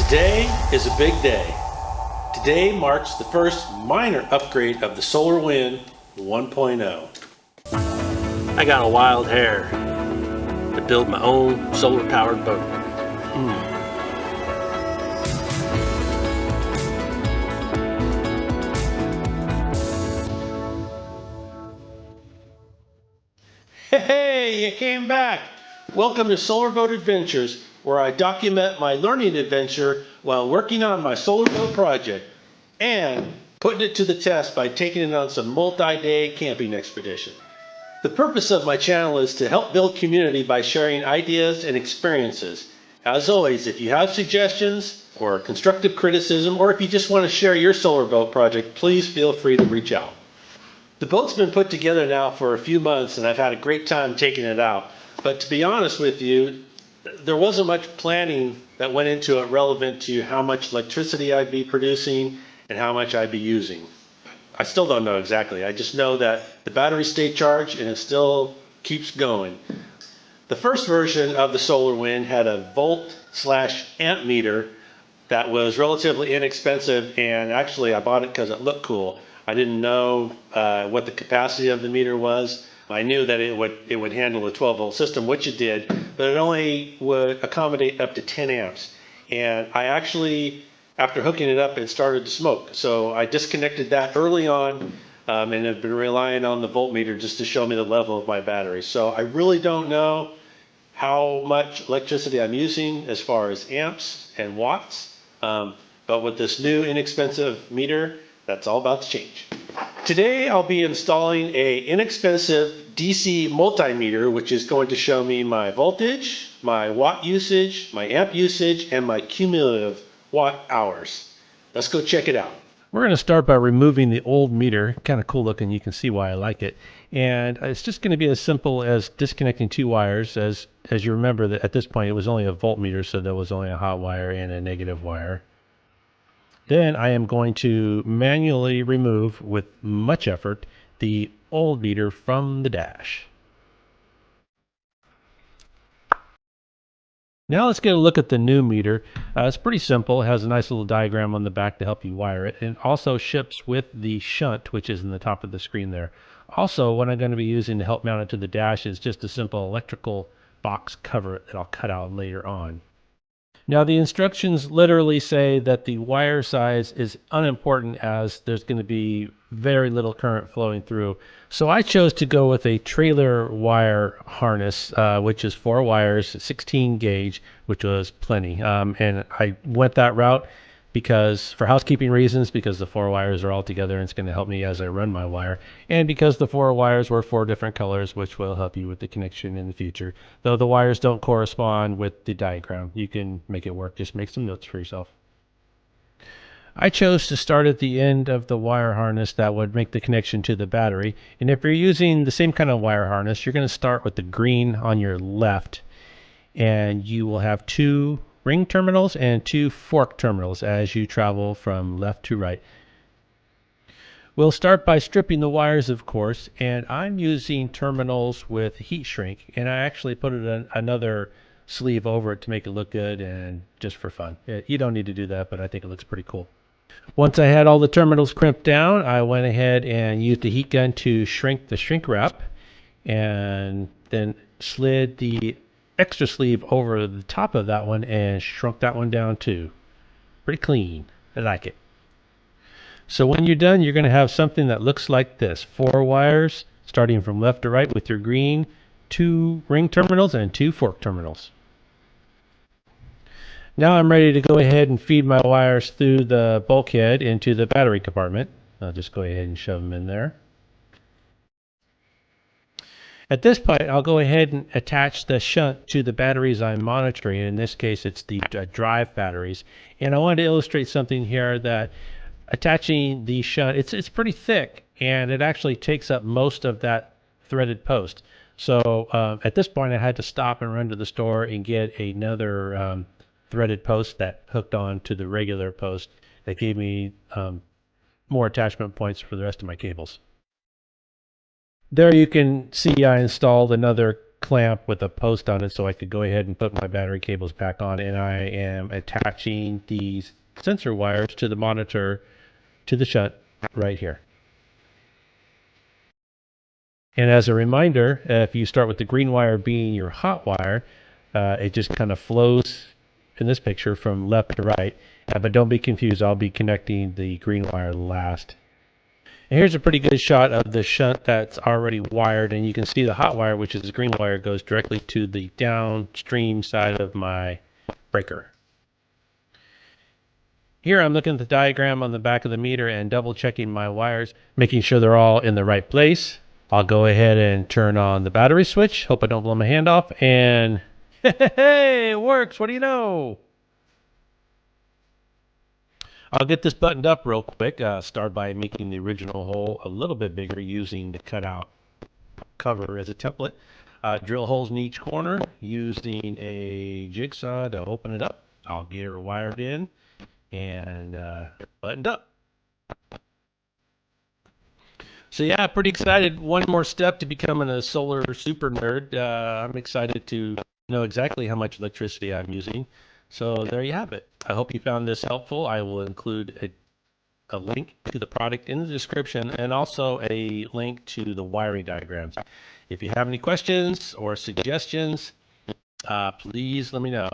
Today is a big day. Today marks the first minor upgrade of the SolarWind 1.0. I got a wild hair to build my own solar-powered boat. Hey, you came back! Welcome to Solar Boat Adventures, where I document my learning adventure while working on my solar boat project and putting it to the test by taking it on some multi-day camping expedition. The purpose of my channel is to help build community by sharing ideas and experiences. As always, if you have suggestions or constructive criticism, or if you just want to share your solar boat project, please feel free to reach out. The boat's been put together now for a few months and I've had a great time taking it out. But to be honest with you, there wasn't much planning that went into it relevant to how much electricity I'd be producing and how much I'd be using. I still don't know exactly. I just know that the battery stayed charged and it still keeps going. The first version of the SolarWind had a volt/amp meter that was relatively inexpensive, and actually I bought it because it looked cool. I didn't know what the capacity of the meter was. I knew that it would handle a 12-volt system, which it did, but it only would accommodate up to 10 amps. And I actually, after hooking it up, it started to smoke. So I disconnected that early on and have been relying on the voltmeter just to show me the level of my battery. So I really don't know how much electricity I'm using as far as amps and watts. But with this new inexpensive meter, that's all about to change. Today I'll be installing a inexpensive DC multimeter, which is going to show me my voltage, my watt usage, my amp usage, and my cumulative watt hours. Let's go check it out. We're going to start by removing the old meter. Kind of cool looking, you can see why I like it. And it's just going to be as simple as disconnecting two wires. As you remember, that at this point it was only a voltmeter, so there was only a hot wire and a negative wire. Then I am going to manually remove, with much effort, the old meter from the dash. Now let's get a look at the new meter. It's pretty simple. It has a nice little diagram on the back to help you wire it. And also ships with the shunt, which is in the top of the screen there. Also, what I'm going to be using to help mount it to the dash is just a simple electrical box cover that I'll cut out later on. Now the instructions literally say that the wire size is unimportant as there's going to be very little current flowing through. So I chose to go with a trailer wire harness, which is 4 wires, 16 gauge, which was plenty. And I went that route because, for housekeeping reasons, because the 4 wires are all together and it's going to help me as I run my wire, and because the 4 wires were 4 different colors, which will help you with the connection in the future. Though the wires don't correspond with the diagram, you can make it work. Just make some notes for yourself. I chose to start at the end of the wire harness that would make the connection to the battery. And if you're using the same kind of wire harness, you're going to start with the green on your left, and you will have 2 ring terminals and 2 fork terminals as you travel from left to right. We'll start by stripping the wires, of course, and I'm using terminals with heat shrink, and I actually put another sleeve over it to make it look good and just for fun. You don't need to do that, but I think it looks pretty cool. Once I had all the terminals crimped down, I went ahead and used the heat gun to shrink the shrink wrap, and then slid the extra sleeve over the top of that one and shrunk that one down too. Pretty clean. I like it. So when you're done, you're going to have something that looks like this. 4 wires starting from left to right with your green, 2 ring terminals and 2 fork terminals. Now I'm ready to go ahead and feed my wires through the bulkhead into the battery compartment. I'll just go ahead and shove them in there. At this point, I'll go ahead and attach the shunt to the batteries I'm monitoring. In this case, it's the drive batteries. And I wanted to illustrate something here, that attaching the shunt, it's pretty thick, and it actually takes up most of that threaded post. So at this point, I had to stop and run to the store and get another threaded post that hooked on to the regular post that gave me more attachment points for the rest of my cables. There you can see I installed another clamp with a post on it so I could go ahead and put my battery cables back on, and I am attaching these sensor wires to the monitor to the shunt right here. And as a reminder, if you start with the green wire being your hot wire, it just kind of flows in this picture from left to right. But don't be confused, I'll be connecting the green wire last. And here's a pretty good shot of the shunt that's already wired, and you can see the hot wire, which is the green wire, goes directly to the downstream side of my breaker. Here I'm looking at the diagram on the back of the meter and double checking my wires, making sure they're all in the right place. I'll go ahead and turn on the battery switch. Hope I don't blow my hand off. And hey, it works. What do you know? I'll get this buttoned up real quick. Start by making the original hole a little bit bigger using the cutout cover as a template. Drill holes in each corner using a jigsaw to open it up. I'll get it wired in and buttoned up. So yeah, pretty excited. One more step to becoming a solar super nerd. I'm excited to know exactly how much electricity I'm using. So there you have it. I hope you found this helpful. I will include a link to the product in the description and also a link to the wiring diagrams. If you have any questions or suggestions, please let me know.